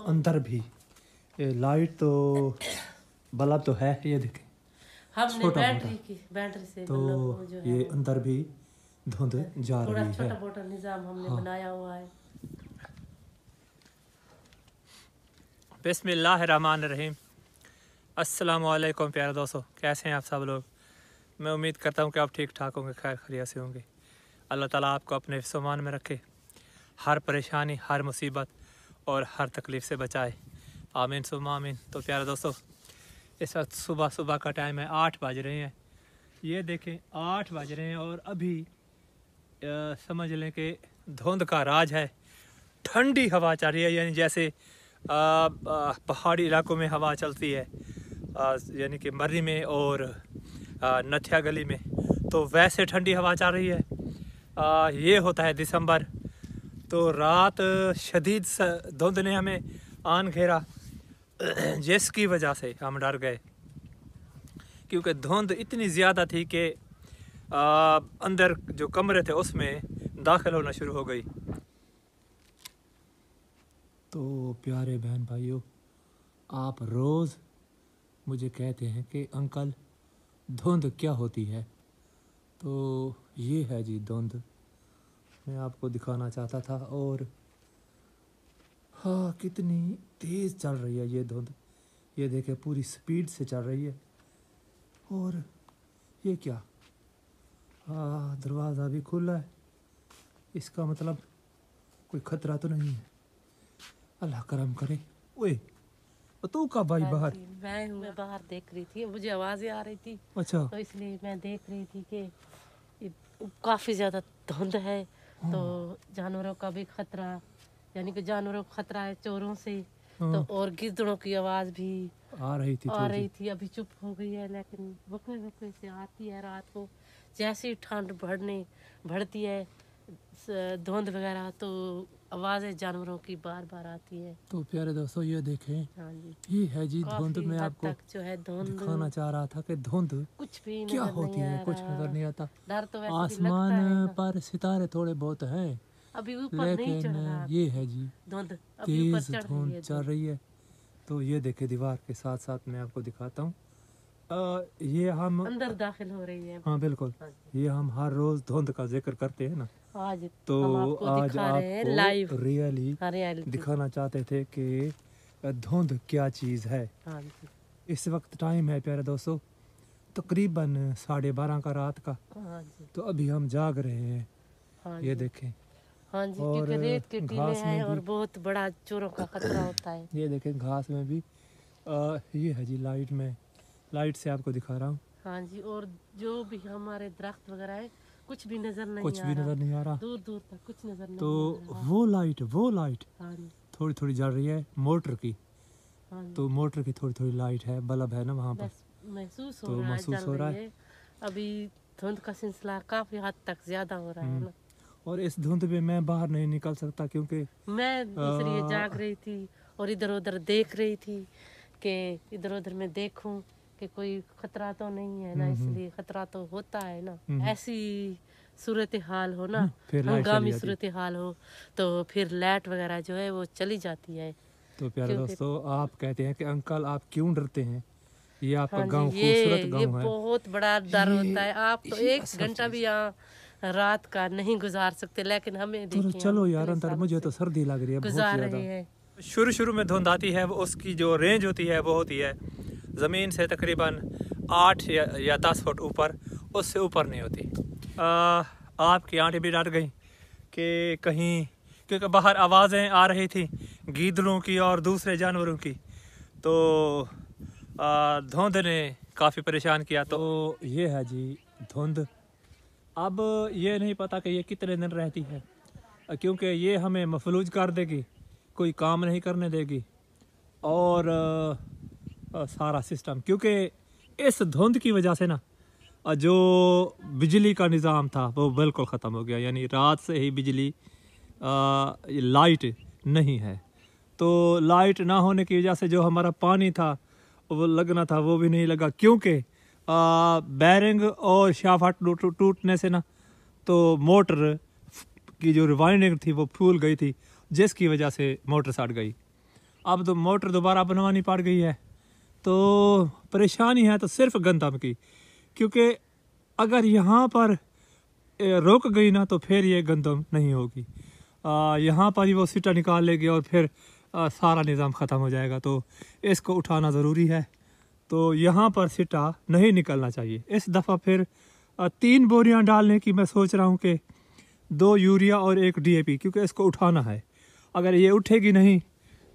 अंदर भी ये लाइट तो बल्ब तो है, ये देखें हमने बैटरी से तो जो ये है अंदर भी धुंध जा रही है। छोटा मोटा निजाम हमने बनाया हुआ है। बिस्मिल्लाहिर्रहमानिर्रहीम। अस्सलाम वालेकुम प्यारे दोस्तों, कैसे हैं आप सब लोग। मैं उम्मीद करता हूं कि आप ठीक ठाक होंगे, खैर खैरियत से होंगे। अल्लाह ताला आपको अपने हिफ्ज़-ओ-मान में रखे, हर परेशानी, हर मुसीबत और हर तकलीफ़ से बचाए, आमीन सुम्मा आमीन। तो प्यारे दोस्तों, इस वक्त सुबह सुबह का टाइम है, 8 बज रहे हैं। ये देखें 8 बज रहे हैं और अभी समझ लें कि धुंध का राज है। ठंडी हवा चल रही है, यानी जैसे पहाड़ी इलाकों में हवा चलती है, यानी कि मर्री में और नथिया गली में, तो वैसे ठंडी हवा चल रही है। ये होता है दिसंबर। तो रात शदीद धुंध ने हमें आन घेरा, जिसकी वजह से हम डर गए, क्योंकि धुंध इतनी ज़्यादा थी कि अंदर जो कमरे थे उसमें दाखिल होना शुरू हो गई। तो प्यारे बहन भाइयों, आप रोज़ मुझे कहते हैं कि अंकल धुंध क्या होती है, तो ये है जी धुंध। मैं आपको दिखाना चाहता था। और हाँ, कितनी तेज़ चल रही है ये धुंध, ये देखें पूरी स्पीड से चल रही है। और ये क्या, हाँ दरवाज़ा भी खुला है, इसका मतलब कोई ख़तरा तो नहीं है। अल्लाह करम करे। ओए तू का भाई बाहर? मैं बाहर देख रही थी, मुझे आवाज़ें आ रही थी। अच्छा, तो इसलिए मैं देख रही थी कि काफ़ी ज़्यादा धुंध है। तो जानवरों का भी खतरा, यानी कि जानवरों को खतरा है चोरों से। तो और गिद्धड़ों की आवाज़ भी आ रही थी। अभी चुप हो गई है, लेकिन वक्वे वक्वे से आती है रात को। जैसे ही ठंड बढ़ती है धुंध वगैरह, तो आवाज़ें जानवरों की बार बार आती है। तो प्यारे दोस्तों ये देखें, हाँ जी, ये है जी धुंध। मैं आपको जो है धुंध दिखाना चाह रहा था कि धुंध कुछ भी क्या होती है, कुछ नजर नहीं आता। डर तो वैसे भी आसमान लगता है पर सितारे थोड़े बहुत हैं, अभी ऊपर नहीं चढ़ रहा। लेकिन ये है जी धुंध तेज धुंध चल रही है। तो ये देखे दीवार के साथ साथ मैं आपको दिखाता हूँ, ये हम अंदर दाखिल हो रही है। हाँ बिल्कुल, ये हम हर रोज धुंध का जिक्र करते हैं ना, आज तो आज आपको लाइव रियली दिखाना चाहते थे कि धुंध क्या चीज़ है। इस वक्त टाइम है प्यारे दोस्तों तकरीबन 12:30 का रात का। तो अभी हम जाग रहे हैं। ये देखें, हाँ जी, क्योंकि रेत के टीले हैं और बहुत बड़ा चोरों का खतरा होता है। ये देखें घास में भी ये है जी लाइट से आपको दिखा रहा हूँ। हाँ जी, और जो भी हमारे दरख्त वगैरह है कुछ भी नजर नहीं आ रहा, दूर दूर तक कुछ नजर नहीं। तो वो लाइट थोड़ी थोड़ी जल रही है मोटर की। तो मोटर की थोड़ी थोड़ी लाइट है, बल्ब है ना वहाँ पर, महसूस हो रहा है। अभी धुंध का सिलसिला काफी हद तक ज्यादा हो रहा है ना। और इस धुंध में मैं बाहर नहीं निकल सकता, क्योंकि मैं इसलिए जाग रही थी और इधर उधर देख रही थी कि इधर उधर मैं देखूं कि कोई खतरा तो नहीं है ना। इसलिए खतरा तो होता है ना, ऐसी सूरत हाल हो ना, हंगामी सूरत हाल हो, तो फिर लाइट वगैरह जो है वो चली जाती है। तो प्यारे दोस्तों, आप कहते हैं कि अंकल आप क्यों डरते हैं, ये आपका गांव खूबसूरत गांव है। बहुत बड़ा डर होता है। आप तो 1 घंटा भी यहाँ रात का नहीं गुजार सकते, लेकिन हमें देखिए, चलो यार अंदर, मुझे तो सर्दी लग रही है, गुजार रहे हैं। शुरू में धुंध आती है, वो उसकी जो रेंज होती है वो होती है ज़मीन से तकरीबन 8 या 10 फुट ऊपर, उससे ऊपर नहीं होती। आपकी आंटें भी डर गई कि कहीं, क्योंकि बाहर आवाज़ें आ रही थी गीदड़ों की और दूसरे जानवरों की। तो धुंध ने काफ़ी परेशान किया। तो ये है जी धुंध। अब ये नहीं पता कि ये कितने दिन रहती है, क्योंकि ये हमें मफलूज कर देगी, कोई काम नहीं करने देगी, और सारा सिस्टम, क्योंकि इस धुंध की वजह से ना जो बिजली का निज़ाम था वो बिल्कुल ख़त्म हो गया। यानी रात से ही बिजली लाइट नहीं है। तो लाइट ना होने की वजह से जो हमारा पानी था वो लगना था वो भी नहीं लगा, क्योंकि बैरिंग और शाफ्ट टूटने से ना तो मोटर की जो रिवाइंडिंग थी वो फूल गई थी, जिसकी वजह से मोटर सड़ गई। अब तो मोटर दोबारा बनवानी पड़ गई है। तो परेशानी है तो सिर्फ गंदम की, क्योंकि अगर यहाँ पर रुक गई ना तो फिर ये गंदम नहीं होगी। यहाँ पर ही वो सीटा निकाल लेगी और फिर सारा निज़ाम ख़त्म हो जाएगा। तो इसको उठाना ज़रूरी है। तो यहाँ पर सीटा नहीं निकलना चाहिए। इस दफ़ा फिर 3 बोरियाँ डालने की मैं सोच रहा हूँ कि 2 यूरिया और 1 DAP, क्योंकि इसको उठाना है। अगर ये उठेगी नहीं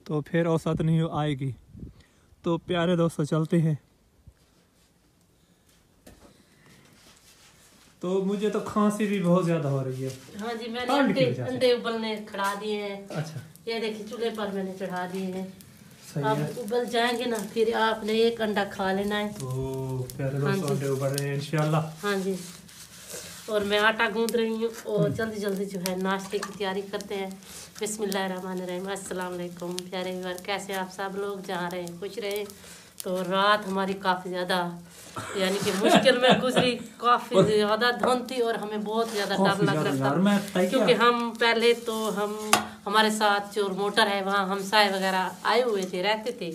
तो फिर औसत नहीं आएगी। तो प्यारे दोस्तों चलते हैं। तो मुझे तो खांसी भी बहुत ज्यादा हो रही है। हाँ जी, मैंने अंडे उबलने खड़ा दिए हैं। अच्छा, ये देखिए चूल्हे पर मैंने चढ़ा दिए हैं। सही अब है। उबल जाएंगे ना फिर आपने एक अंडा खा लेना है। तो प्यारे दोस्तों अंडे उबल रहे हैं इंशाल्लाह। हाँ जी, और मैं आटा गूंद रही हूँ और जल्दी जल्दी जो है नाश्ते की तैयारी करते हैं। बिस्मिल्लाहिर्रहमानिर्रहीम। अस्सलाम वालेकुम प्यारे व्यूअर, कैसे आप सब लोग? जहाँ रहे खुश रहे। तो रात हमारी काफ़ी ज़्यादा यानी कि मुश्किल में गुजरी। काफ़ी ज़्यादा धुंध थी और हमें बहुत ज़्यादा डर लग रहा था, क्योंकि हम पहले तो हमारे साथ जो मोटर है वहाँ हमसाए वगैरह आए हुए थे, रहते थे।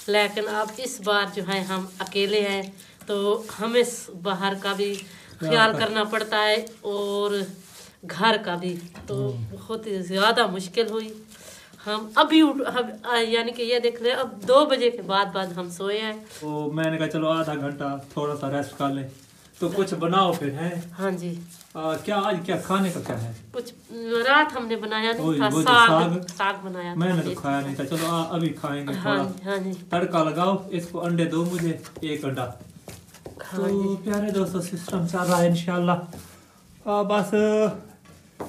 लेकिन अब इस बार जो है हम अकेले हैं तो हमें बाहर का भी ख्याल करना पड़ता है और घर का भी। तो बहुत ही ज़्यादा मुश्किल हुई। हम अभी यानी कि ये देख रहे हैं अब 2 बजे के बाद हम सोए हैं। तो मैंने कहा चलो आधा घंटा थोड़ा सा रेस्ट कर ले। तो कुछ बनाओ फिर है। हाँ जी। क्या आज क्या खाने का क्या है? कुछ रात हमने बनाया नहीं था, साग बनाया था। मैंने तो खाया नहीं था। चलो अभी खाएंगे। हाँ जी। तड़का लगाओ इसको। अंडे दो मुझे, 1 अंडा। तो प्यारे दोस्तों सिस्टम चल रहा है इंशाल्लाह। बस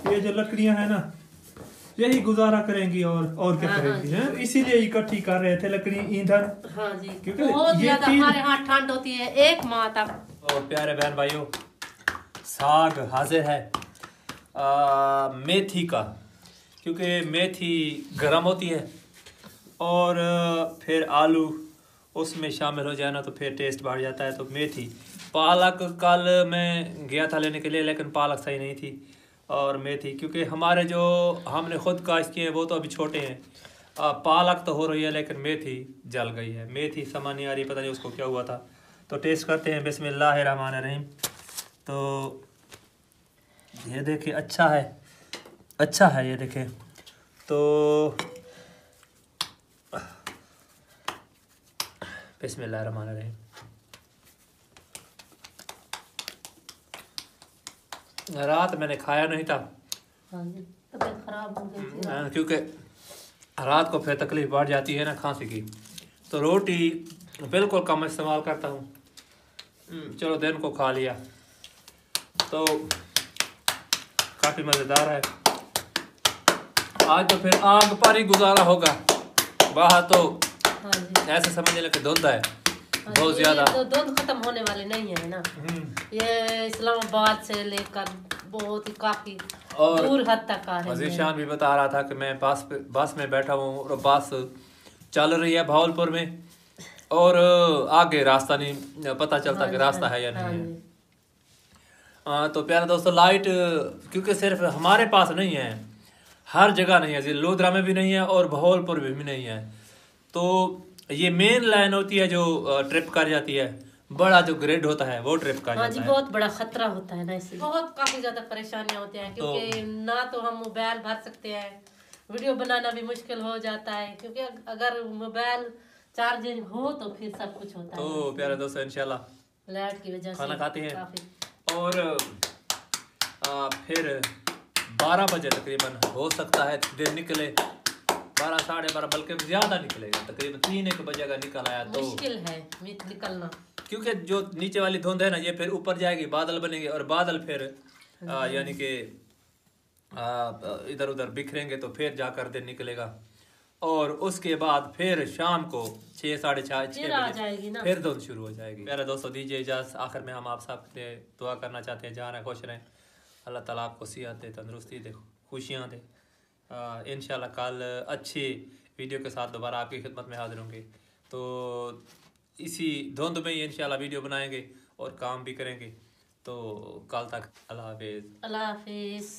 ये जो लकड़ियां हैं ना यही गुजारा करेंगी और क्या करेंगी हैं। इसीलिए इकट्ठी कर रहे थे लकड़ी, ईंधन। हाँ जी, क्योंकि बहुत ज्यादा हमारे यहाँ ठंड होती है 1 माह तक। और प्यारे बहन भाइयों, साग हाजिर है मेथी का, क्योंकि मेथी गर्म होती है और फिर आलू उसमें शामिल हो जाए ना तो फिर टेस्ट बढ़ जाता है। तो मेथी, पालक कल मैं गया था लेने के लिए लेकिन पालक सही नहीं थी। और मेथी, क्योंकि हमारे जो हमने खुद काश्त किए हैं वो तो अभी छोटे हैं। पालक तो हो रही है लेकिन मेथी जल गई है। मेथी समझ नहीं आ रही, पता नहीं उसको क्या हुआ था। तो टेस्ट करते हैं। बिस्मिल्लाहिर्रहमानिर्रहीम। तो ये देखिए, अच्छा है ये देखें। तो बिस्मिल्लाहिर्रहमानिर्रहीम। रात मैंने खाया नहीं था। हाँ जी, तबीयत खराब हो गई थी। क्योंकि रात को फिर तकलीफ बढ़ जाती है ना खांसी की। तो रोटी बिल्कुल कम इस्तेमाल करता हूँ। चलो दिन को खा लिया तो काफ़ी मज़ेदार है। आज तो फिर आग पर ही गुजारा होगा। बाहर तो हाँ जी, ऐसे समझ लें कि धुंध है बहुत ज़्यादा। तो धुंध खत्म होने वाले नहीं है ना। ये इस्लामाबाद से लेकर बहुत ही काफ़ी दूर हद तक आ रही है। ज़ीशान भी बता रहा था कि मैं बस में बैठा हूँ और बस चल रही है भावलपुर में और आगे रास्ता नहीं पता चलता कि रास्ता है या नहीं है। तो प्यारे दोस्तों, लाइट क्योंकि सिर्फ हमारे पास नहीं है, हर जगह नहीं है। लोधरा में भी नहीं है और भावलपुर में भी नहीं है। तो ये मेन लाइन होती है जो ट्रिप कर जाती है। बड़ा जो ग्रिड होता है वो ट्रिप कर जाता है। बहुत बड़ा खतरा होता है ना, इसलिए बहुत काफी ज्यादा परेशानियां होती हैं। क्योंकि ना तो हम मोबाइल भर सकते हैं, वीडियो बनाना भी मुश्किल हो जाता है। क्योंकि अगर मोबाइल चार्जिंग हो तो फिर सब कुछ होता है। तो प्यारे दोस्तों इंशाल्लाह लाइट की वजह से खाना खाते हैं और फिर 12 बजे तकरीबन हो सकता है दिन निकले, 12 साढ़े 12 बल्कि ज्यादा निकलेगा। तकरीबन 3-1 बजे अगर निकल आया तो मुश्किल है निकलना, क्योंकि जो नीचे वाली धुंध है ना ये फिर ऊपर जाएगी, बादल बनेंगे और बादल फिर यानी कि इधर उधर बिखरेंगे तो फिर जाकर दिन निकलेगा। और उसके बाद फिर शाम को 6 साढ़े 6 बजे फिर धुंध शुरू हो जाएगी। मेरे दोस्तों दीजिए इजाज़त। आखिर में हम आप सब दुआ करना चाहते हैं, जहाँ रहें खुश रहें, अल्लाह ताला आपको सेहत दे, तंदुरुस्ती दे, खुशियाँ दे। इंशाल्लाह कल अच्छी वीडियो के साथ दोबारा आपकी खिदमत में हाजिर होंगे। तो इसी धुंध में ही इंशाल्लाह वीडियो बनाएंगे और काम भी करेंगे। तो कल तक अल्लाह हाफिज़। अल्लाह हाफिज़।